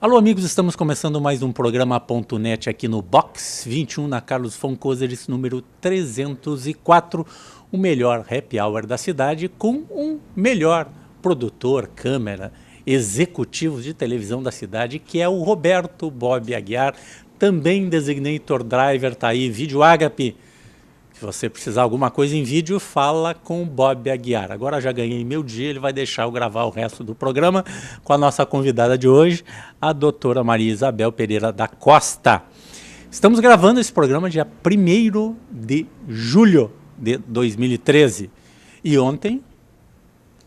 Alô, amigos, estamos começando mais um programa .net aqui no Box 21, na Carlos Foncoseres, número 304, o melhor happy hour da cidade, com um melhor produtor, câmera, executivo de televisão da cidade, que é o Roberto Bob Aguiar, também designator driver, tá aí, Vídeo Ágape. Se você precisar alguma coisa em vídeo, fala com o Bob Aguiar. Agora já ganhei meu dia, ele vai deixar eu gravar o resto do programa com a nossa convidada de hoje, a doutora Maria Isabel Pereira da Costa. Estamos gravando esse programa dia 1º de julho de 2013. E ontem,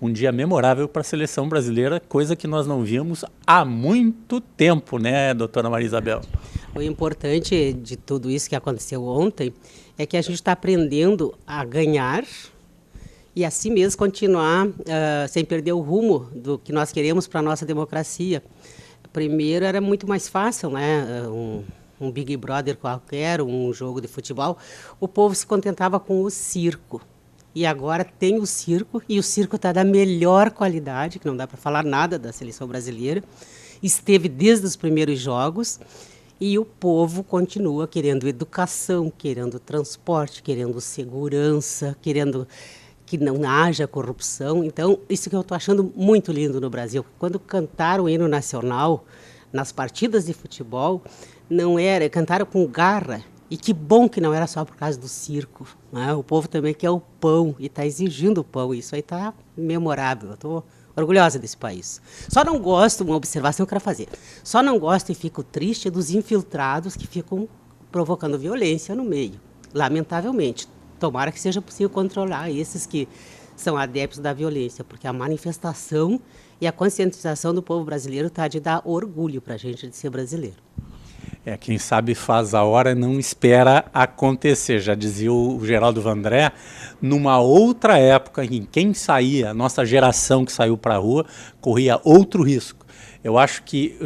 um dia memorável para a seleção brasileira, coisa que nós não víamos há muito tempo, né, doutora Maria Isabel? O importante de tudo isso que aconteceu ontem é que a gente está aprendendo a ganhar e assim mesmo continuar sem perder o rumo do que nós queremos para a nossa democracia. Primeiro era muito mais fácil, né? Um Big Brother qualquer, um jogo de futebol, o povo se contentava com o circo. E agora tem o circo, e o circo está da melhor qualidade, que não dá para falar nada da seleção brasileira. Esteve desde os primeiros jogos. E o povo continua querendo educação, querendo transporte, querendo segurança, querendo que não haja corrupção. Então, isso que eu estou achando muito lindo no Brasil. Quando cantaram o hino nacional nas partidas de futebol, não era, cantaram com garra. E que bom que não era só por causa do circo, né? O povo também quer o pão e está exigindo o pão. Isso aí está memorável. Eu estou orgulhosa desse país. Só não gosto, uma observação que eu quero fazer, só não gosto e fico triste dos infiltrados que ficam provocando violência no meio. Lamentavelmente. Tomara que seja possível controlar esses que são adeptos da violência, porque a manifestação e a conscientização do povo brasileiro está de dar orgulho para a gente de ser brasileiro. Quem sabe faz a hora e não espera acontecer, já dizia o Geraldo Vandré, numa outra época em quem saía, a nossa geração que saiu para a rua, corria outro risco. Eu acho que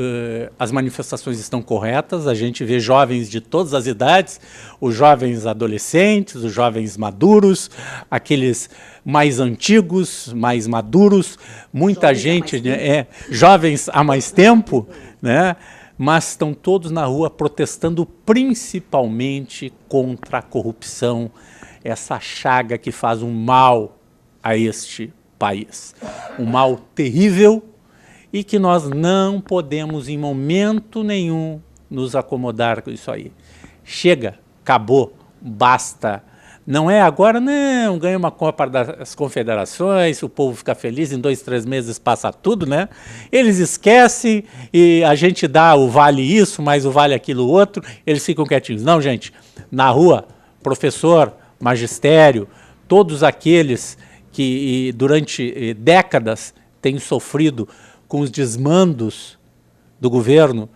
as manifestações estão corretas, a gente vê jovens de todas as idades, os jovens adolescentes, os jovens maduros, aqueles mais antigos, mais maduros, muita gente, né, jovens há mais tempo, né? Mas estão todos na rua protestando principalmente contra a corrupção, essa chaga que faz um mal a este país. Um mal terrível e que nós não podemos em momento nenhum nos acomodar com isso aí. Chega, acabou, basta. Não é agora, não, ganha uma Copa das Confederações, o povo fica feliz, em 2, 3 meses passa tudo, né? Eles esquecem e a gente dá o vale isso, mais o vale aquilo outro, eles ficam quietinhos. Não, gente, na rua, professor, magistério, todos aqueles que durante décadas têm sofrido com os desmandos do governo,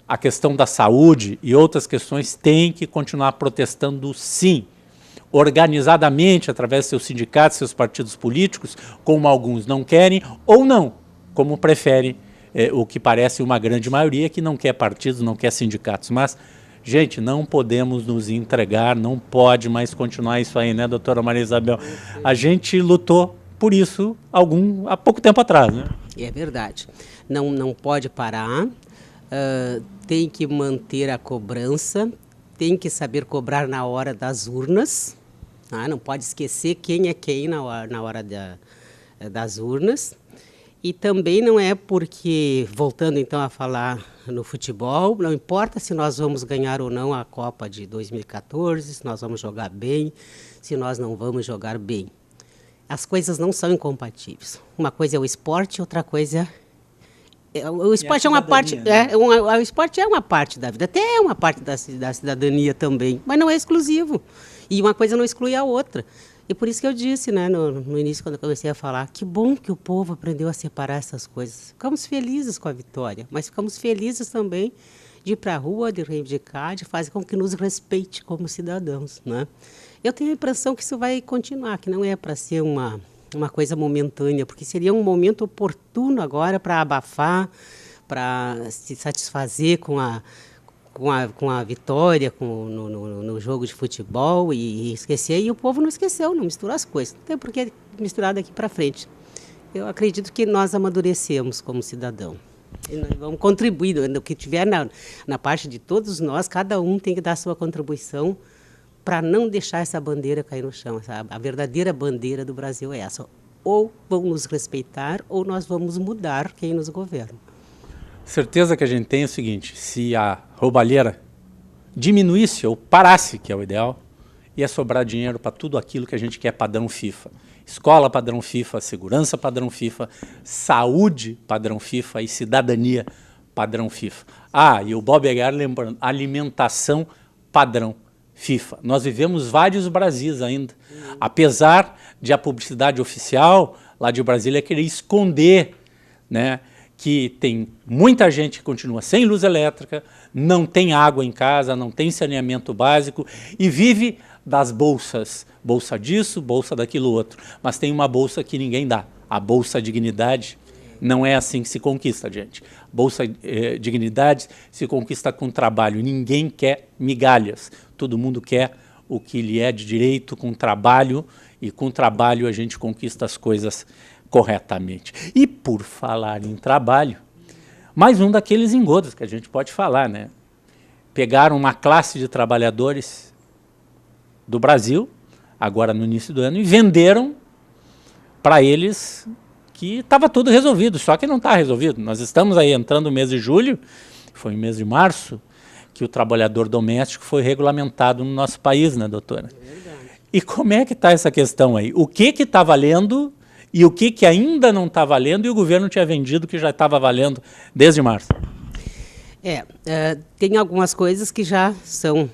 a questão da saúde e outras questões, têm que continuar protestando sim, organizadamente, através de seus sindicatos, seus partidos políticos, como alguns não querem, ou não, como preferem, o que parece uma grande maioria, que não quer partidos, não quer sindicatos. Mas, gente, não podemos nos entregar, não pode mais continuar isso aí, né, doutora Maria Isabel? A gente lutou por isso há pouco tempo atrás, né? É verdade. Não pode parar, tem que manter a cobrança, tem que saber cobrar na hora das urnas, tá? Não pode esquecer quem é quem na hora das urnas. E também não é porque, voltando então a falar no futebol, não importa se nós vamos ganhar ou não a Copa de 2014, se nós vamos jogar bem, se nós não vamos jogar bem. As coisas não são incompatíveis. Uma coisa é o esporte, outra coisa o esporte é uma parte, né? O esporte é uma parte da vida, até é uma parte da cidadania também, mas não é exclusivo. E uma coisa não exclui a outra. E por isso que eu disse, né, no início, quando eu comecei a falar, que bom que o povo aprendeu a separar essas coisas. Ficamos felizes com a vitória, mas ficamos felizes também de ir para a rua, de reivindicar, de fazer com que nos respeite como cidadãos, né? Eu tenho a impressão que isso vai continuar, que não é para ser uma coisa momentânea, porque seria um momento oportuno agora para abafar, para se satisfazer com a vitória no jogo de futebol e esquecer. E o povo não esqueceu, não misturou as coisas. Não tem por que misturar daqui para frente. Eu acredito que nós amadurecemos como cidadão. E nós vamos contribuir no que tiver na parte de todos nós, cada um tem que dar a sua contribuição para não deixar essa bandeira cair no chão. A verdadeira bandeira do Brasil é essa. Ou vão nos respeitar, ou nós vamos mudar quem nos governa. Certeza que a gente tem é o seguinte, se a roubalheira diminuísse ou parasse, que é o ideal, ia sobrar dinheiro para tudo aquilo que a gente quer padrão FIFA. Escola padrão FIFA, segurança padrão FIFA, saúde padrão FIFA e cidadania padrão FIFA. Ah, e o Bob Aguiar lembrando, alimentação padrão FIFA. Nós vivemos vários Brasis ainda. Apesar de a publicidade oficial lá de Brasília querer esconder, né, que tem muita gente que continua sem luz elétrica, não tem água em casa, não tem saneamento básico e vive das bolsas. Bolsa disso, bolsa daquilo outro. Mas tem uma bolsa que ninguém dá. A Bolsa Dignidade. Não é assim que se conquista, gente. Bolsa Dignidade se conquista com trabalho. Ninguém quer migalhas. Todo mundo quer o que lhe é de direito com trabalho, e com trabalho a gente conquista as coisas corretamente. E por falar em trabalho, mais um daqueles engodos que a gente pode falar, né? Pegaram uma classe de trabalhadores do Brasil, agora no início do ano, e venderam para eles que estava tudo resolvido, só que não está resolvido. Nós estamos aí entrando no mês de julho, foi no mês de março, que o trabalhador doméstico foi regulamentado no nosso país, né, doutora? É verdade. E como é que está essa questão aí? O que está valendo e o que ainda não está valendo e o governo tinha vendido que já estava valendo desde março? Tem algumas coisas que já estão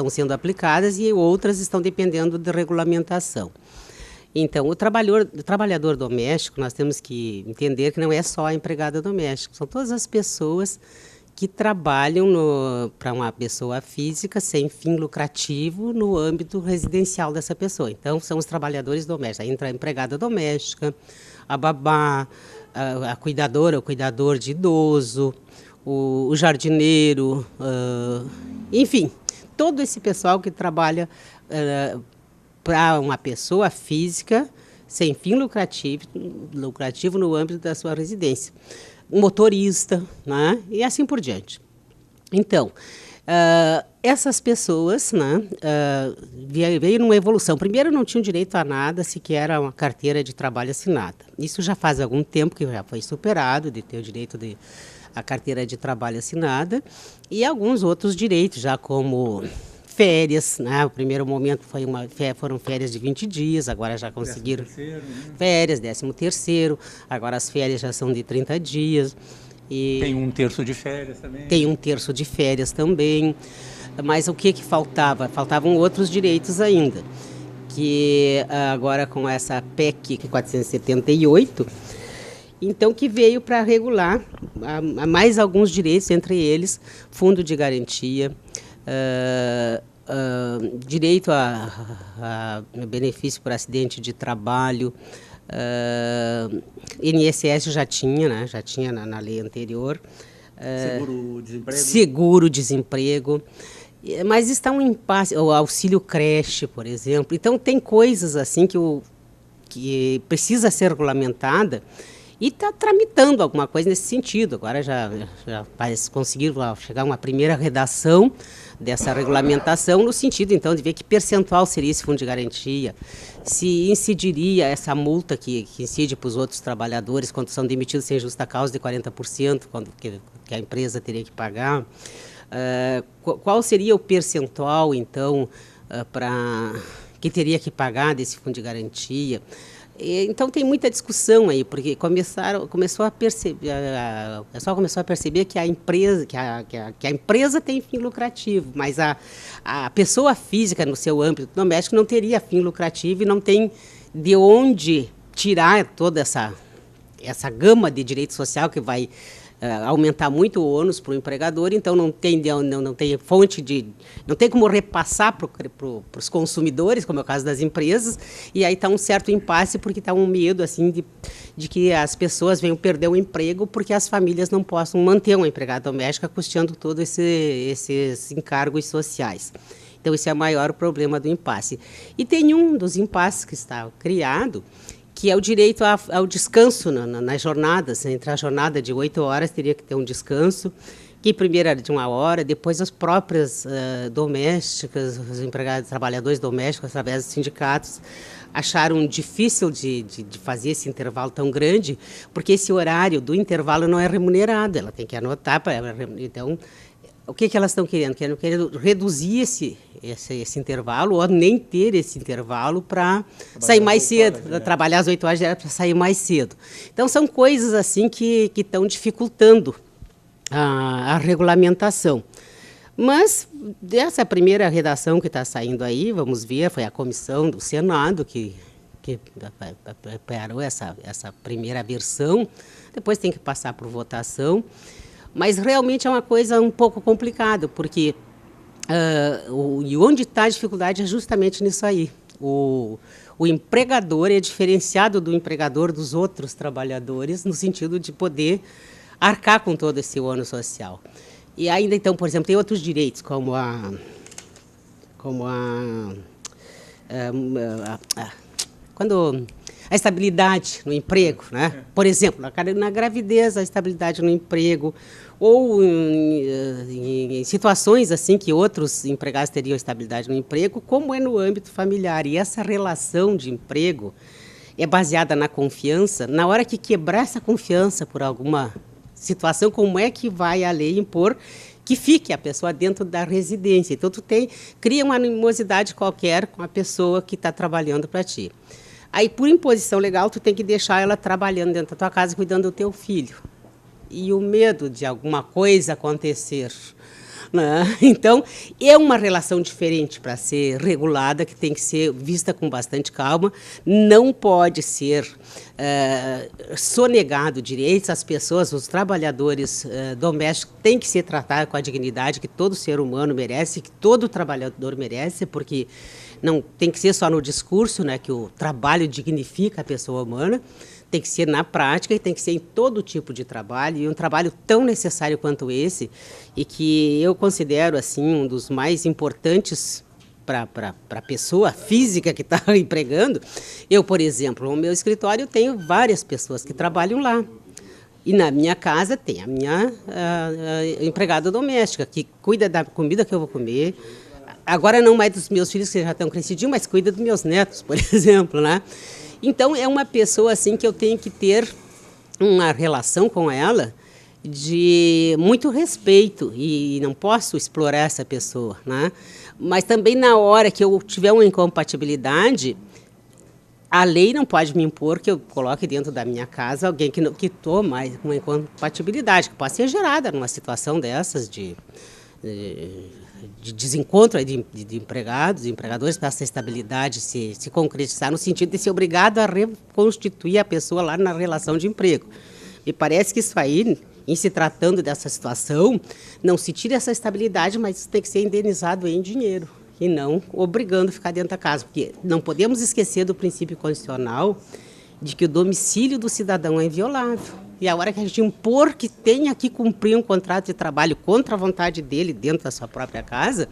sendo aplicadas e outras estão dependendo de regulamentação. Então, o trabalhador doméstico, nós temos que entender que não é só a empregada doméstica, são todas as pessoas que trabalham para uma pessoa física sem fim lucrativo no âmbito residencial dessa pessoa. Então, são os trabalhadores domésticos. Aí entra a empregada doméstica, a babá, a cuidadora, o cuidador de idoso, o jardineiro, enfim, todo esse pessoal que trabalha para uma pessoa física sem fim lucrativo no âmbito da sua residência. Um motorista, né? E assim por diante. Então, essas pessoas, né, veio numa evolução. Primeiro, não tinham direito a nada, sequer a uma carteira de trabalho assinada. Isso já faz algum tempo que já foi superado, de ter o direito a carteira de trabalho assinada, e alguns outros direitos, já como férias, né? O primeiro momento foram férias de 20 dias, agora já conseguiram 13º, né? Férias, 13º, agora as férias já são de 30 dias. E tem 1/3 de férias também. Tem 1/3 de férias também, mas o que faltava? Faltavam outros direitos ainda, que agora com essa PEC 478, então que veio para regular mais alguns direitos, entre eles fundo de garantia, direito a benefício por acidente de trabalho, INSS já tinha, né? Já tinha na lei anterior. Seguro-desemprego. Mas está um impasse, o auxílio creche, por exemplo. Então, tem coisas assim que precisa ser regulamentada e está tramitando alguma coisa nesse sentido. Agora já conseguiram chegar a uma primeira redação dessa regulamentação, no sentido, então, de ver que percentual seria esse fundo de garantia, se incidiria essa multa que incide para os outros trabalhadores quando são demitidos sem justa causa de 40%, que a empresa teria que pagar. Qual seria o percentual, então, que teria que pagar desse fundo de garantia? Então tem muita discussão aí, porque o pessoal começou a perceber que a empresa tem fim lucrativo, mas a pessoa física no seu âmbito doméstico não teria fim lucrativo e não tem de onde tirar toda essa gama de direito social que vai aumentar muito o ônus para o empregador, então não tem fonte não tem como repassar para os consumidores, como é o caso das empresas, e aí está um certo impasse, porque está um medo assim de que as pessoas venham perder o emprego, porque as famílias não possam manter uma empregada doméstica custeando todos esses encargos sociais. Então esse é o maior problema do impasse. E tem um dos impasses que está criado, que é o direito ao descanso nas jornadas. Entre a jornada de 8 horas, teria que ter um descanso, que primeiro era de 1 hora, depois as próprias domésticas, os empregados, trabalhadores domésticos, através dos sindicatos, acharam difícil de fazer esse intervalo tão grande, porque esse horário do intervalo não é remunerado, ela tem que anotar. Então, o que elas estão querendo? Querendo reduzir esse intervalo, ou nem ter esse intervalo para sair mais cedo, trabalhar às 8 horas para sair mais cedo. Então, são coisas assim que estão dificultando a regulamentação. Mas, dessa primeira redação que está saindo aí, vamos ver, foi a comissão do Senado que preparou essa primeira versão, depois tem que passar por votação, mas realmente é uma coisa um pouco complicada, porque e onde está a dificuldade é justamente nisso aí. O empregador é diferenciado do empregador dos outros trabalhadores, no sentido de poder arcar com todo esse ônus social. E ainda, então, por exemplo, tem outros direitos, como a estabilidade no emprego, né? Por exemplo, na gravidez, a estabilidade no emprego, ou em situações assim que outros empregados teriam estabilidade no emprego, como é no âmbito familiar. E essa relação de emprego é baseada na confiança. Na hora que quebrar essa confiança por alguma situação, como é que vai a lei impor que fique a pessoa dentro da residência? Então, cria uma animosidade qualquer com a pessoa que está trabalhando para ti. Aí, por imposição legal, tu tem que deixar ela trabalhando dentro da tua casa, cuidando do teu filho. E o medo de alguma coisa acontecer, né? Então, é uma relação diferente para ser regulada, que tem que ser vista com bastante calma. Não pode ser sonegado direitos. As pessoas, os trabalhadores domésticos, têm que ser tratados com a dignidade que todo ser humano merece, que todo trabalhador merece, porque não tem que ser só no discurso, né, que o trabalho dignifica a pessoa humana. Tem que ser na prática e tem que ser em todo tipo de trabalho, e um trabalho tão necessário quanto esse, e que eu considero assim um dos mais importantes para a pessoa física que está empregando. Eu, por exemplo, no meu escritório tenho várias pessoas que trabalham lá. E na minha casa tem a minha empregada doméstica, que cuida da comida que eu vou comer. Agora não mais dos meus filhos, que já estão crescidinhos, mas cuida dos meus netos, por exemplo, né? Então, é uma pessoa assim que eu tenho que ter uma relação com ela de muito respeito, e não posso explorar essa pessoa, né? Mas também, na hora que eu tiver uma incompatibilidade, a lei não pode me impor que eu coloque dentro da minha casa alguém que toma uma incompatibilidade, que pode ser gerada numa situação dessas de desencontro de empregados e empregadores, para essa estabilidade se concretizar no sentido de ser obrigado a reconstituir a pessoa lá na relação de emprego. Me parece que isso aí, em se tratando dessa situação, não se tira essa estabilidade, mas isso tem que ser indenizado em dinheiro, e não obrigando a ficar dentro da casa, porque não podemos esquecer do princípio constitucional de que o domicílio do cidadão é inviolável. E a hora que a gente impor que tenha que cumprir um contrato de trabalho contra a vontade dele dentro da sua própria casa,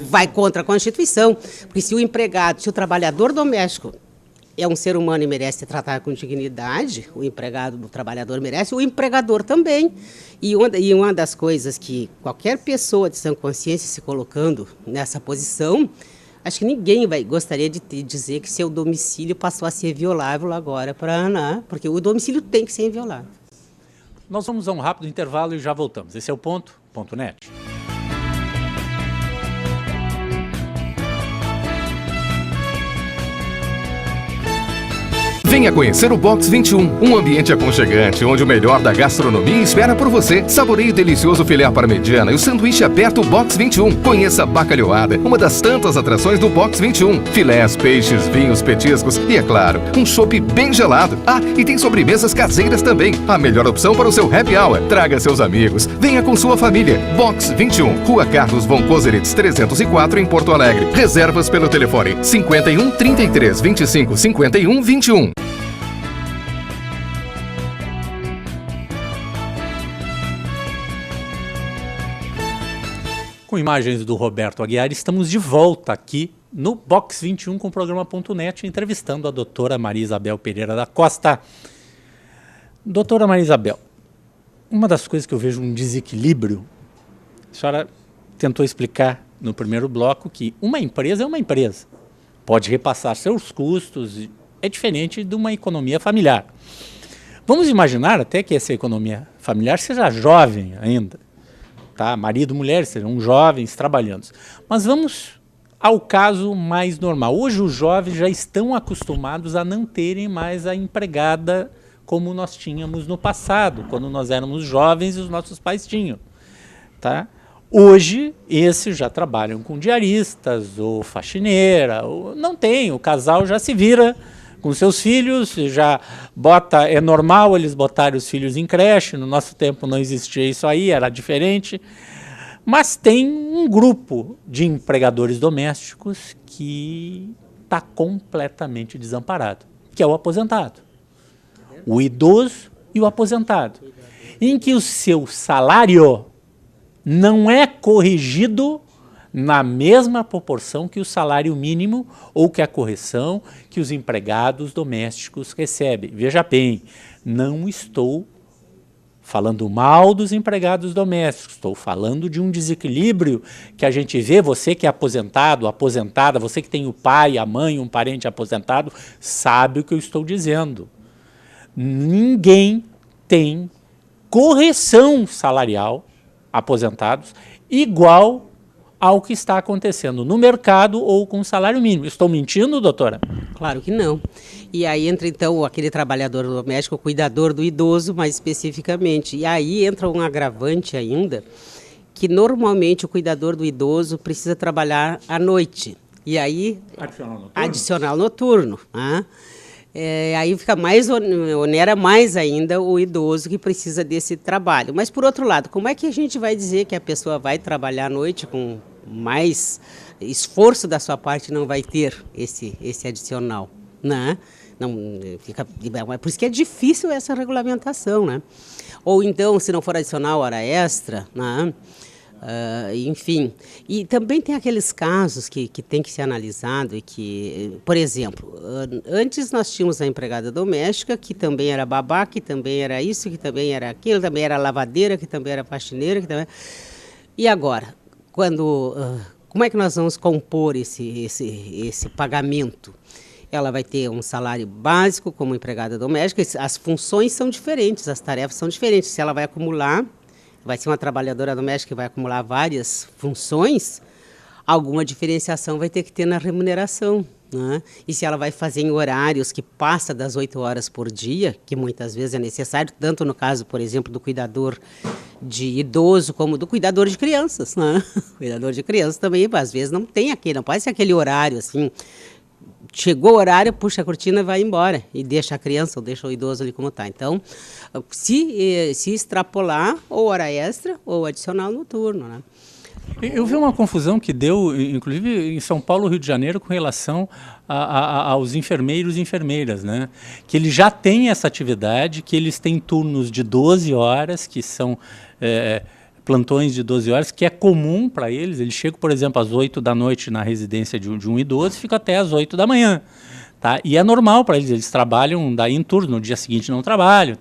vai contra a Constituição. Porque se o empregado, se o trabalhador doméstico é um ser humano e merece ser tratado com dignidade, o trabalhador merece, o empregador também. E uma das coisas que qualquer pessoa de sã consciência se colocando nessa posição, acho que ninguém gostaria de dizer que seu domicílio passou a ser violável agora, porque o domicílio tem que ser inviolável. Nós vamos a um rápido intervalo e já voltamos. Esse é o Ponto Net. Venha conhecer o Box 21, um ambiente aconchegante, onde o melhor da gastronomia espera por você. Saboreie o delicioso filé à parmegiana e o sanduíche aberto Box 21. Conheça a bacalhoada, uma das tantas atrações do Box 21. Filés, peixes, vinhos, petiscos e, é claro, um chopp bem gelado. Ah, e tem sobremesas caseiras também. A melhor opção para o seu happy hour. Traga seus amigos. Venha com sua família. Box 21, Rua Carlos von Koseritz 304, em Porto Alegre. Reservas pelo telefone 51 33 25 51 21. Com imagens do Roberto Aguiar, estamos de volta aqui no Box 21 com o programa .net, entrevistando a doutora Maria Isabel Pereira da Costa. Doutora Maria Isabel, uma das coisas que eu vejo um desequilíbrio, a senhora tentou explicar no primeiro bloco que uma empresa é uma empresa, pode repassar seus custos, é diferente de uma economia familiar. Vamos imaginar até que essa economia familiar seja jovem ainda, tá? Marido e mulher serão jovens trabalhando. Mas vamos ao caso mais normal. Hoje os jovens já estão acostumados a não terem mais a empregada como nós tínhamos no passado, quando nós éramos jovens e os nossos pais tinham, tá? Hoje, esses já trabalham com diaristas ou faxineira, ou não tem, o casal já se vira com seus filhos, já bota, é normal eles botarem os filhos em creche, no nosso tempo não existia isso aí, era diferente, mas tem um grupo de empregadores domésticos que está completamente desamparado, que é o aposentado, o idoso e o aposentado, em que o seu salário não é corrigido na mesma proporção que o salário mínimo ou que a correção que os empregados domésticos recebem. Veja bem, não estou falando mal dos empregados domésticos, estou falando de um desequilíbrio que a gente vê, você que é aposentado, aposentada, você que tem o pai, a mãe, um parente aposentado, sabe o que eu estou dizendo. Ninguém tem correção salarial, aposentados, igual ao que está acontecendo no mercado ou com o salário mínimo. Estou mentindo, doutora? Claro que não. E aí entra, então, aquele trabalhador doméstico, o cuidador do idoso, mais especificamente. E aí entra um agravante ainda, que normalmente o cuidador do idoso precisa trabalhar à noite. E aí... Adicional noturno. Né? Aí fica mais, onera mais ainda o idoso que precisa desse trabalho. Mas, por outro lado, como é que a gente vai dizer que a pessoa vai trabalhar à noite com mais esforço da sua parte, não vai ter esse adicional, né? Não, é por isso que é difícil essa regulamentação, né? Ou então, se não for adicional, hora extra, né? Enfim. E também tem aqueles casos que tem que ser analisado e que, por exemplo, antes nós tínhamos a empregada doméstica, que também era babá, que também era isso, que também era aquilo, também era lavadeira, que também era faxineira, que também... E agora, como é que nós vamos compor esse pagamento? Ela vai ter um salário básico como empregada doméstica, as funções são diferentes, as tarefas são diferentes. Se ela vai acumular, vai ser uma trabalhadora doméstica que vai acumular várias funções, alguma diferenciação vai ter que ter na remuneração, né? E se ela vai fazer em horários que passa das 8 horas por dia, que muitas vezes é necessário, tanto no caso, por exemplo, do cuidador de idoso, como do cuidador de crianças, né? O cuidador de crianças também, às vezes, não tem aquele, não pode ser aquele horário assim, chegou o horário, puxa a cortina e vai embora, e deixa a criança ou deixa o idoso ali como está. Então, se extrapolar, ou hora extra ou adicional noturno, né? Eu vi uma confusão que deu, inclusive em São Paulo, Rio de Janeiro, com relação aos enfermeiros e enfermeiras, né? Que eles já têm essa atividade, que eles têm turnos de 12 horas, que são plantões de 12 horas, que é comum para eles. Eles chegam, por exemplo, às 8 da noite na residência de um idoso e ficam até às 8 da manhã. Tá? E é normal para eles trabalham daí em turno, no dia seguinte não trabalham,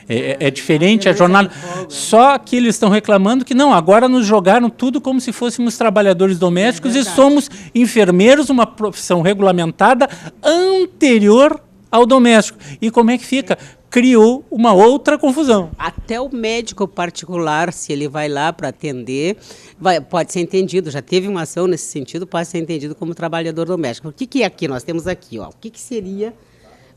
é diferente a jornada. Só que eles estão reclamando que não, agora nos jogaram tudo como se fôssemos trabalhadores domésticos e somos enfermeiros, uma profissão regulamentada anterior ao doméstico. E como é que fica? Criou uma outra confusão. Até o médico particular, se ele vai lá para atender, pode ser entendido, já teve uma ação nesse sentido, pode ser entendido como trabalhador doméstico. O que é aqui? Nós temos aqui, ó, o que seria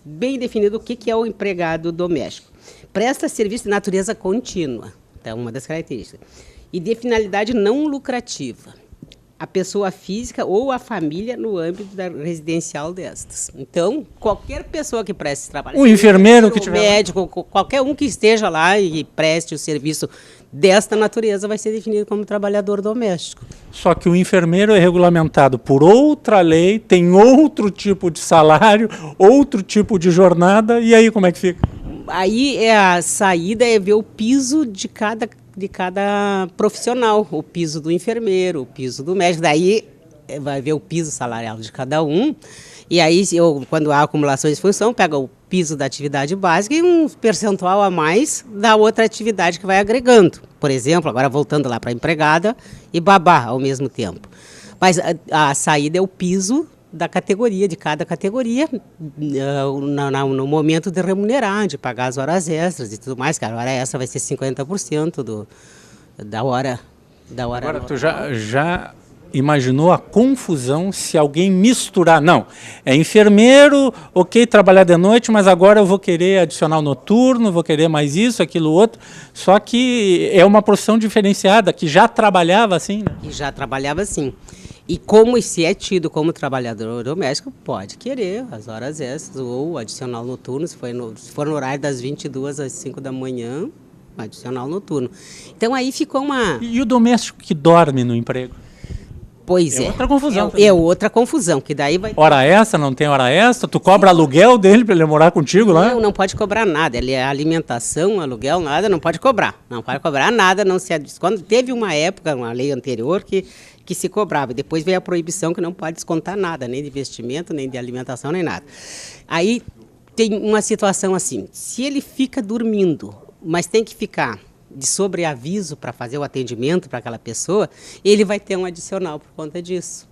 bem definido, o que é o empregado doméstico. Presta serviço de natureza contínua, é uma das características, e de finalidade não lucrativa. A pessoa física ou a família no âmbito da residencial destas. Então, qualquer pessoa que preste esse trabalho... O enfermeiro que tiver... médico, qualquer um que esteja lá e preste o serviço desta natureza vai ser definido como trabalhador doméstico. Só que o enfermeiro é regulamentado por outra lei, tem outro tipo de salário, outro tipo de jornada, e aí como é que fica? Aí a saída é ver o piso de cada profissional, o piso do enfermeiro, o piso do médico. Daí vai ver o piso salarial de cada um, e aí, quando há acumulações de função, pega o piso da atividade básica e um percentual a mais da outra atividade que vai agregando. Por exemplo, agora voltando lá para a empregada e babá ao mesmo tempo. Mas a saída é o piso da categoria, de cada categoria, no momento de remunerar, de pagar as horas extras e tudo mais, que a hora extra vai ser 50% da hora. Agora, tu já imaginou a confusão se alguém misturar? Não, é enfermeiro, ok, trabalhar de noite, mas agora eu vou querer adicional noturno, vou querer mais isso, aquilo, outro. Só que é uma profissão diferenciada, que já trabalhava assim, né? Que já trabalhava assim. E como se é tido como trabalhador doméstico, pode querer as horas extras ou adicional noturno, se for no horário das 22 às 5 da manhã, adicional noturno. Então aí ficou uma... E o doméstico que dorme no emprego? Pois é. Outra confusão. É outra confusão, que daí vai... Hora extra, não tem hora extra? Tu cobra aluguel dele para ele morar contigo lá? Não pode cobrar nada. Ele é alimentação, aluguel, nada, não pode cobrar. Não pode cobrar nada, não se... Quando teve uma época, uma lei anterior, que se cobrava. Depois veio a proibição que não pode descontar nada, nem de investimento, nem de alimentação, nem nada. Aí tem uma situação assim, se ele fica dormindo, mas tem que ficar de sobreaviso para fazer o atendimento para aquela pessoa, ele vai ter um adicional por conta disso.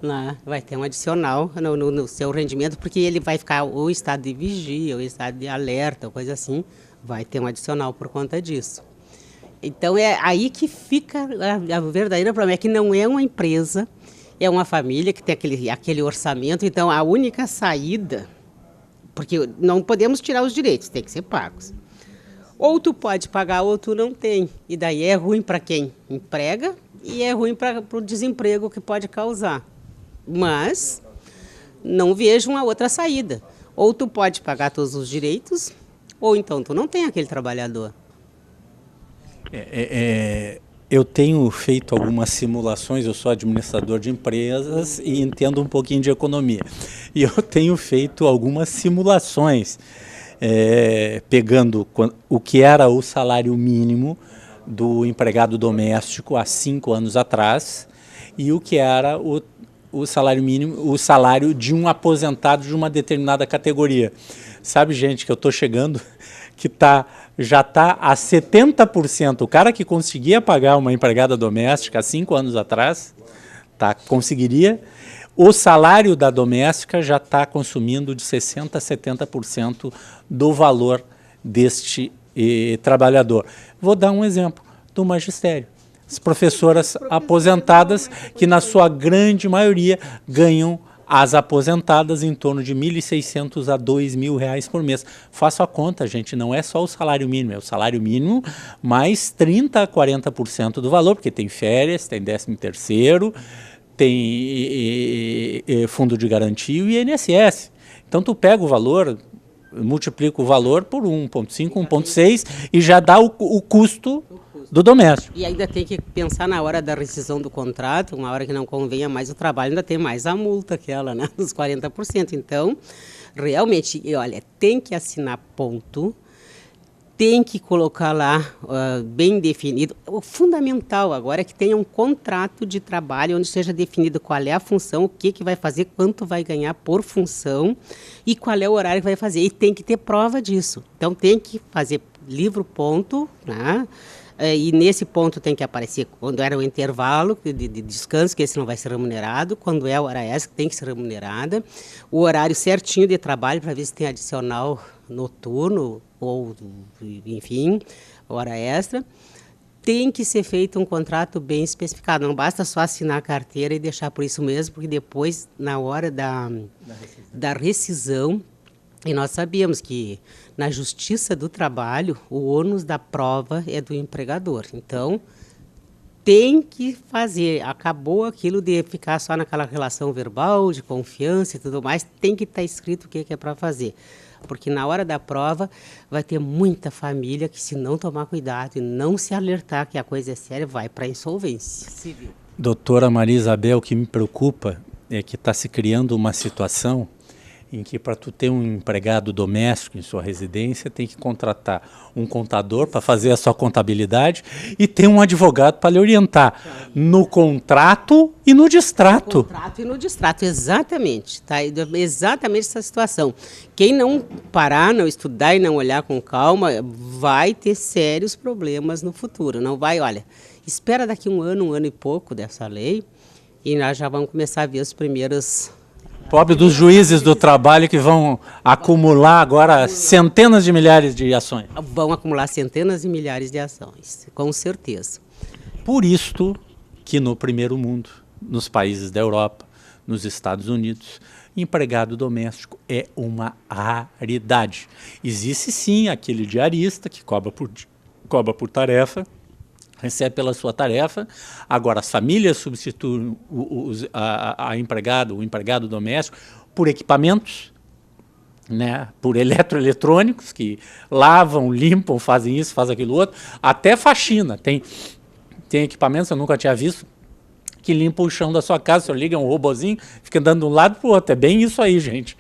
Né? Vai ter um adicional no seu rendimento, porque ele vai ficar ou em estado de vigia, ou em estado de alerta, ou coisa assim, vai ter um adicional por conta disso. Então é aí que fica a verdadeira problema, é que não é uma empresa, é uma família que tem aquele orçamento, então a única saída, porque não podemos tirar os direitos, tem que ser pagos. Ou tu pode pagar ou tu não tem, e daí é ruim para quem emprega e é ruim para o desemprego que pode causar. Mas não vejo uma outra saída. Ou tu pode pagar todos os direitos, ou então tu não tem aquele trabalhador. Eu tenho feito algumas simulações, eu sou administrador de empresas e entendo um pouquinho de economia. E eu tenho feito algumas simulações, pegando o que era o salário mínimo do empregado doméstico há 5 anos atrás e o que era o salário mínimo, o salário de um aposentado de uma determinada categoria. Sabe, gente, que eu estou chegando, que já está a 70%. O cara que conseguia pagar uma empregada doméstica há 5 anos atrás, conseguiria. O salário da doméstica já está consumindo de 60% a 70% do valor deste trabalhador. Vou dar um exemplo do magistério. As professoras aposentadas, que na sua grande maioria ganham, as aposentadas, em torno de R$ 1.600 a R$ 2.000 por mês. Faça a conta, gente, não é só o salário mínimo, é o salário mínimo mais 30% a 40% do valor, porque tem férias, tem 13º, tem fundo de garantia e INSS. Então, tu pega o valor, multiplica o valor por 1,5, 1,6 e já dá o custo do doméstico. E ainda tem que pensar na hora da rescisão do contrato, uma hora que não convenha mais o trabalho, ainda tem mais a multa aquela, né, dos 40%. Então, realmente, olha, tem que assinar ponto, tem que colocar lá bem definido. O fundamental agora é que tenha um contrato de trabalho onde seja definido qual é a função, o que vai fazer, quanto vai ganhar por função e qual é o horário que vai fazer. E tem que ter prova disso. Então, tem que fazer livro ponto, né? E nesse ponto tem que aparecer quando era o intervalo de descanso, que esse não vai ser remunerado, quando é a hora extra, que tem que ser remunerada, o horário certinho de trabalho para ver se tem adicional noturno ou, enfim, hora extra. Tem que ser feito um contrato bem especificado, não basta só assinar a carteira e deixar por isso mesmo, porque depois, na hora da rescisão, e nós sabíamos que na Justiça do Trabalho, o ônus da prova é do empregador. Então, tem que fazer. Acabou aquilo de ficar só naquela relação verbal, de confiança e tudo mais, tem que estar escrito o que é para fazer. Porque na hora da prova vai ter muita família que, se não tomar cuidado e não se alertar que a coisa é séria, vai para a insolvência civil. Doutora Maria Isabel, o que me preocupa é que está se criando uma situação em que para tu ter um empregado doméstico em sua residência, tem que contratar um contador para fazer a sua contabilidade e ter um advogado para lhe orientar no contrato e no distrato. No contrato e no distrato, exatamente. Tá? Exatamente essa situação. Quem não parar, não estudar e não olhar com calma, vai ter sérios problemas no futuro. Não vai, olha, espera daqui um ano e pouco dessa lei e nós já vamos começar a ver os primeiros... Pobre dos juízes do trabalho que vão acumular agora centenas de milhares de ações. Vão acumular centenas de milhares de ações, com certeza. Por isto que no primeiro mundo, nos países da Europa, nos Estados Unidos, empregado doméstico é uma raridade. Existe sim aquele diarista que cobra por tarefa, recebe pela sua tarefa. Agora, as famílias substituem o empregado doméstico por equipamentos, né, por eletroeletrônicos, que lavam, limpam, fazem isso, fazem aquilo outro, até faxina. Tem equipamentos, eu nunca tinha visto, que limpam o chão da sua casa. O senhor liga um robozinho, fica andando de um lado para o outro. É bem isso aí, gente.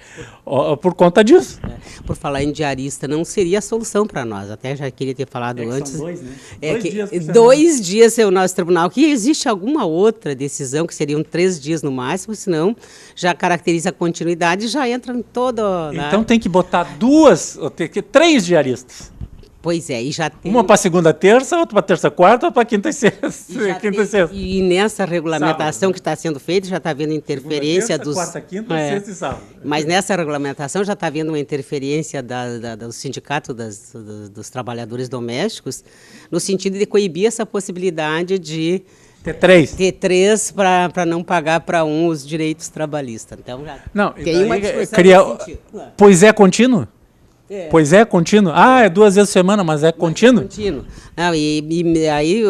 Por conta disso. Por falar em diarista, não seria a solução para nós. Até já queria ter falado antes. São dois, né? Dois dias é o nosso tribunal. Que existe alguma outra decisão, que seriam 3 dias no máximo, senão já caracteriza a continuidade e já entra em toda... Então tem que botar 3 diaristas. Pois é, e já tem... Uma para segunda, terça, outra para terça, quarta, outra para quinta e sexta. E nessa regulamentação sábado, que está sendo feita, já está havendo interferência segunda, terça, quarta, quinta, sexta e sábado. Mas nessa regulamentação já está havendo uma interferência do sindicato dos trabalhadores domésticos, no sentido de coibir essa possibilidade de... Ter 3 para não pagar para um os direitos trabalhistas. Então já tem uma discussão nesse sentido. Pois é contínuo? Pois é contínuo. É 2 vezes por semana, mas é contínuo? Contínuo. Não, e aí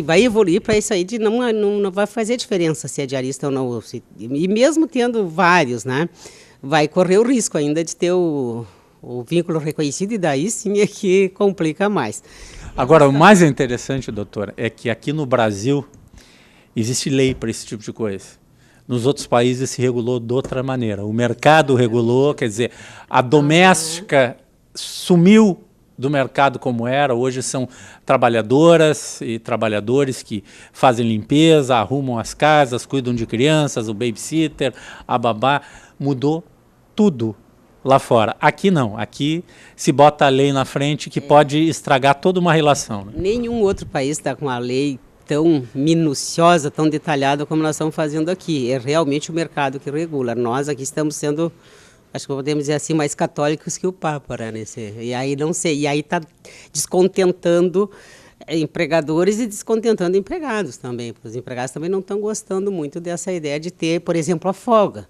vai evoluir para isso aí, de não vai fazer diferença se é diarista ou não. E mesmo tendo vários, né, vai correr o risco ainda de ter o vínculo reconhecido, e daí sim é que complica mais. Agora, o mais interessante, doutora, é que aqui no Brasil existe lei para esse tipo de coisa. Nos outros países se regulou de outra maneira. O mercado regulou, quer dizer, a doméstica sumiu do mercado como era. Hoje são trabalhadoras e trabalhadores que fazem limpeza, arrumam as casas, cuidam de crianças, o babysitter, a babá. Mudou tudo lá fora. Aqui não. Aqui se bota a lei na frente que pode estragar toda uma relação. Né? Nenhum outro país está com a lei tão minuciosa, tão detalhada como nós estamos fazendo aqui. É realmente o mercado que regula. Nós aqui estamos sendo, acho que podemos dizer assim, mais católicos que o Papa, né? E aí não sei, e aí está descontentando empregadores e descontentando empregados também. Os empregados também não estão gostando muito dessa ideia de ter, por exemplo, a folga.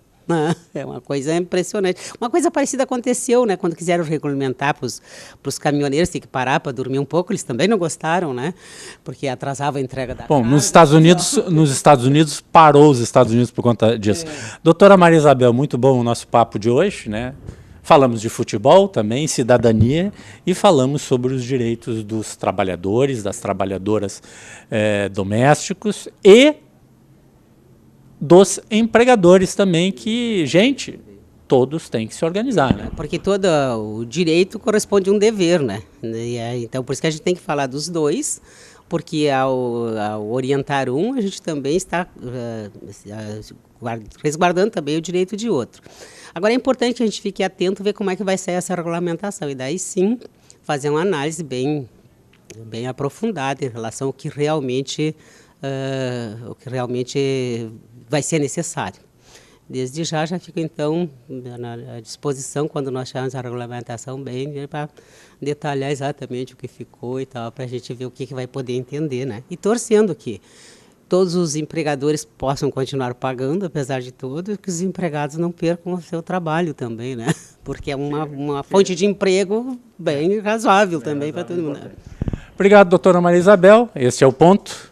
É uma coisa impressionante. Uma coisa parecida aconteceu, né, quando quiseram regulamentar para os caminhoneiros ter que parar para dormir um pouco. Eles também não gostaram, né, porque atrasava a entrega da carga. Nos Estados Unidos parou os Estados Unidos por conta disso. Doutora Maria Isabel, muito bom o nosso papo de hoje, né? Falamos de futebol também, cidadania, e falamos sobre os direitos dos trabalhadores, das trabalhadoras domésticos e dos empregadores também, que, gente, todos têm que se organizar, né? Porque todo o direito corresponde a um dever, né? Então, por isso que a gente tem que falar dos dois, porque ao orientar um, a gente também está resguardando também o direito de outro. Agora, é importante que a gente fique atento, ver como é que vai ser essa regulamentação, e daí sim fazer uma análise bem aprofundada em relação ao que realmente vai ser necessário. Desde já fico, então, à disposição, quando nós tivermos a regulamentação bem, para detalhar exatamente o que ficou e tal, para a gente ver o que vai poder entender, né? E torcendo que todos os empregadores possam continuar pagando, apesar de tudo, e que os empregados não percam o seu trabalho também, né? Porque é uma fonte de emprego bem razoável também para todo mundo. Né? Obrigado, doutora Maria Isabel. Esse é o Ponto.net.